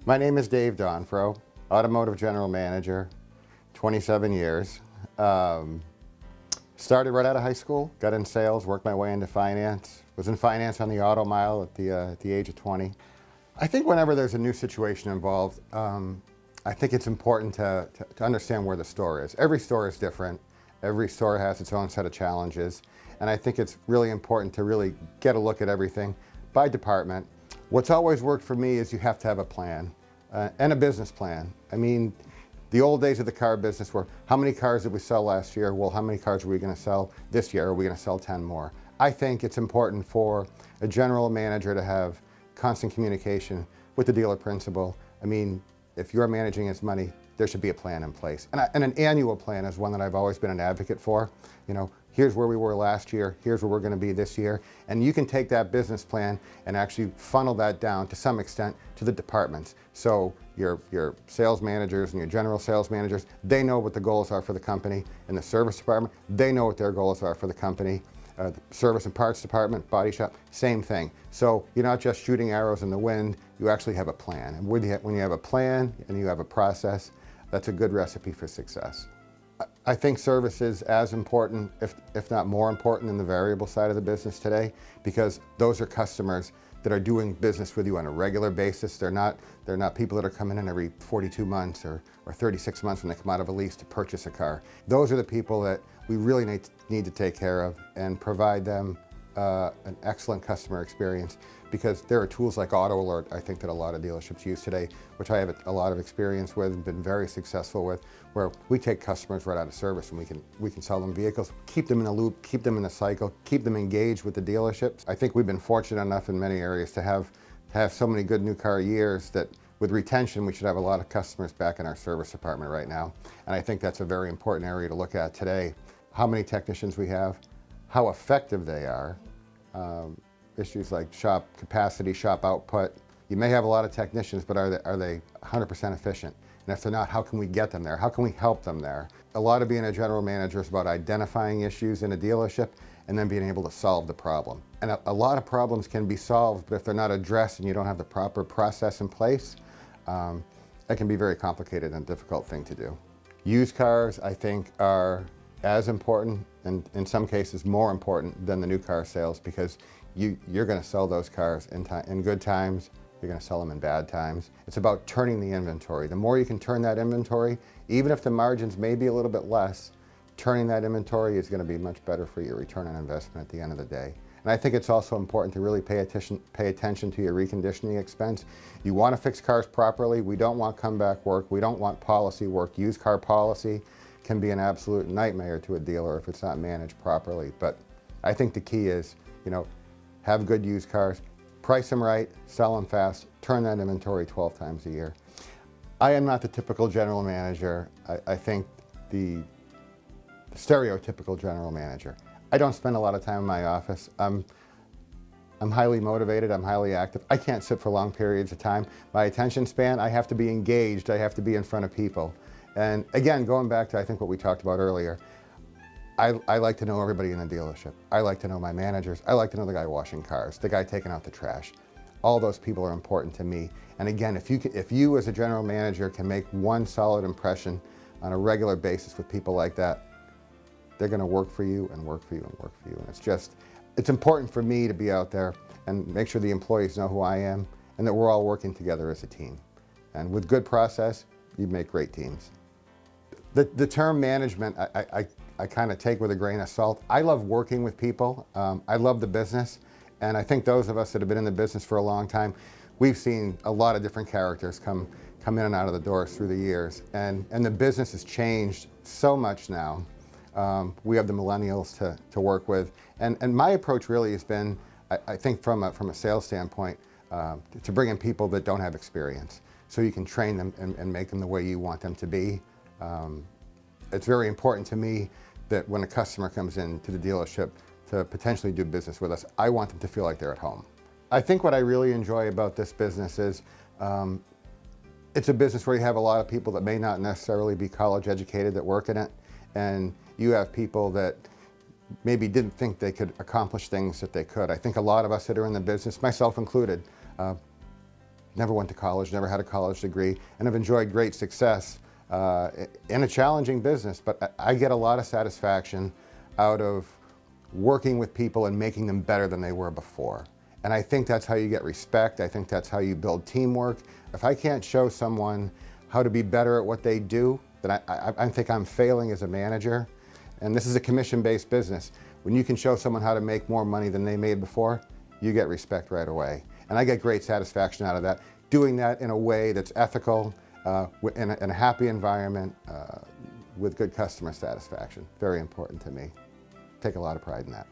My name is Dave Donfro, automotive general manager, 27 years. Started right out of high school, got in sales, worked my way into finance, was in finance on the auto mile at the age of 20. I think whenever there's a new situation involved, I think it's important to understand where the store is. Every store is different. Every store has its own set of challenges. And I think it's really important to really get a look at everything by department. What's always worked for me is you have to have a plan and a business plan. I mean, the old days of the car business were, how many cars did we sell last year? Well, how many cars are we going to sell this year? Are we going to sell 10 more? I think it's important for a general manager to have constant communication with the dealer principal. I mean, if you're managing his money, there should be a plan in place. And an annual plan is one that I've always been an advocate for. You know, here's where we were last year, here's where we're going to be this year. And you can take that business plan and actually funnel that down to some extent to the departments. So your sales managers and your general sales managers, they know what the goals are for the company. In the service department, they know what their goals are for the company. The service and parts department, body shop, same thing. So you're not just shooting arrows in the wind, you actually have a plan. And when you have a plan and you have a process, that's a good recipe for success. I think service is as important, if not more important, than the variable side of the business today, because those are customers that are doing business with you on a regular basis. They're not people that are coming in every 42 months or 36 months when they come out of a lease to purchase a car. Those are the people that we really need to take care of and provide them an excellent customer experience, because there are tools like Auto Alert, I think, that a lot of dealerships use today, which I have a lot of experience with and been very successful with, where we take customers right out of service and we can sell them vehicles, keep them in the loop, keep them in the cycle, keep them engaged with the dealerships. I think we've been fortunate enough in many areas to have so many good new car years that with retention, we should have a lot of customers back in our service department right now. And I think that's a very important area to look at today. How many technicians we have, how effective they are, issues like shop capacity, shop output. You may have a lot of technicians, but are they 100% efficient? And if they're not, how can we get them there? How can we help them there? A lot of being a general manager is about identifying issues in a dealership and then being able to solve the problem. And a lot of problems can be solved, but if they're not addressed and you don't have the proper process in place, it can be a very complicated and difficult thing to do. Used cars, I think, are as important, and in some cases more important, than the new car sales, because you're going to sell those cars in good times, you're going to sell them in bad times. It's about turning the inventory. The more you can turn that inventory, even if the margins may be a little bit less, turning that inventory is going to be much better for your return on investment at the end of the day. And I think it's also important to really pay attention to your reconditioning expense. You want to fix cars properly. We don't want comeback work. We don't want policy work. Used car policy can be an absolute nightmare to a dealer if it's not managed properly. But I think the key is, have good used cars, price them right, sell them fast, turn that inventory 12 times a year. I am not the typical general manager. I think the stereotypical general manager. I don't spend a lot of time in my office. I'm highly motivated, I'm highly active. I can't sit for long periods of time. My attention span, I have to be engaged, I have to be in front of people. And again, going back to, I think, what we talked about earlier, I like to know everybody in the dealership. I like to know my managers. I like to know the guy washing cars, the guy taking out the trash. All those people are important to me. And again, if you as a general manager can make one solid impression on a regular basis with people like that, they're going to work for you and work for you and work for you. And it's important for me to be out there and make sure the employees know who I am and that we're all working together as a team. And with good process, you make great teams. The term management, I kind of take with a grain of salt. I love working with people. I love the business. And I think those of us that have been in the business for a long time, we've seen a lot of different characters come in and out of the doors through the years. And the business has changed so much now. We have the millennials to work with. And my approach really has been, I think from a sales standpoint, to bring in people that don't have experience, so you can train them and make them the way you want them to be. It's very important to me that when a customer comes into the dealership to potentially do business with us, I want them to feel like they're at home. I think what I really enjoy about this business is it's a business where you have a lot of people that may not necessarily be college educated that work in it, and you have people that maybe didn't think they could accomplish things that they could. I think a lot of us that are in the business, myself included, never went to college, never had a college degree, and have enjoyed great success in a challenging business. But I get a lot of satisfaction out of working with people and making them better than they were before. And I think that's how you get respect. I think that's how you build teamwork. If I can't show someone how to be better at what they do, then I think I'm failing as a manager. And this is a commission-based business. When you can show someone how to make more money than they made before, you get respect right away. And I get great satisfaction out of that. Doing that in a way that's ethical, in a happy environment, with good customer satisfaction. Very important to me. Take a lot of pride in that.